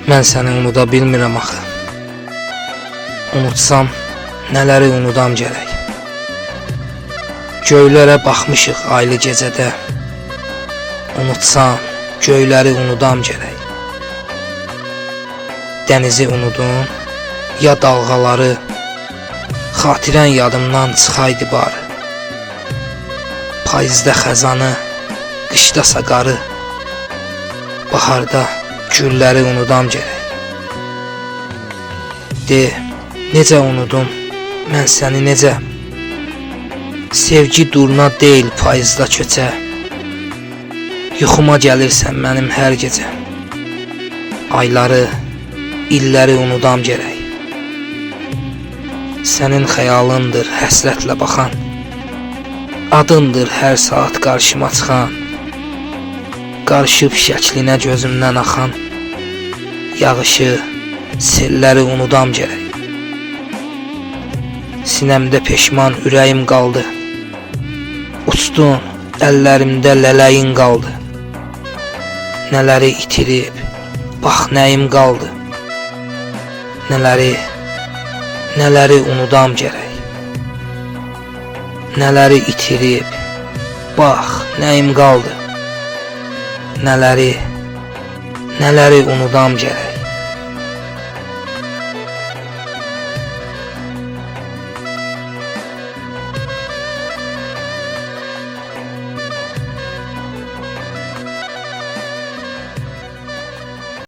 Mən səni unuda bilmirəm axı. Unutsam, nələri unudam gərək. Göylərə baxmışıq aylı gecədə. Unutsam, göyləri unudam gərək. Dənizi unudum, ya dalğaları, xatirən yadımdan çıxaydı barı. Payızda xəzanı, qışda saqarı, baharda gülləri unudam gərək. De, necə unudum, mən səni necə? Sevgi durna deyil payızda köçə. Yuxuma gəlirsən mənim hər gecə. Ayları, illəri unudam gərək. Sənin xəyalındır həsrətlə baxan. Adındır hər saat qarşıma çıxan. Qarışıb şəklinə gözümdən axan. Yağışı, selləri unudam gərək. Sinəmdə peşman ürəyim qaldı. Uçdun, əllərimdə lələyin qaldı. Nələri itirib, bax nəyim qaldı. Nələri unudam gərək. Nələri itirib, bax nəyim qaldı. Nələri unudam gərək.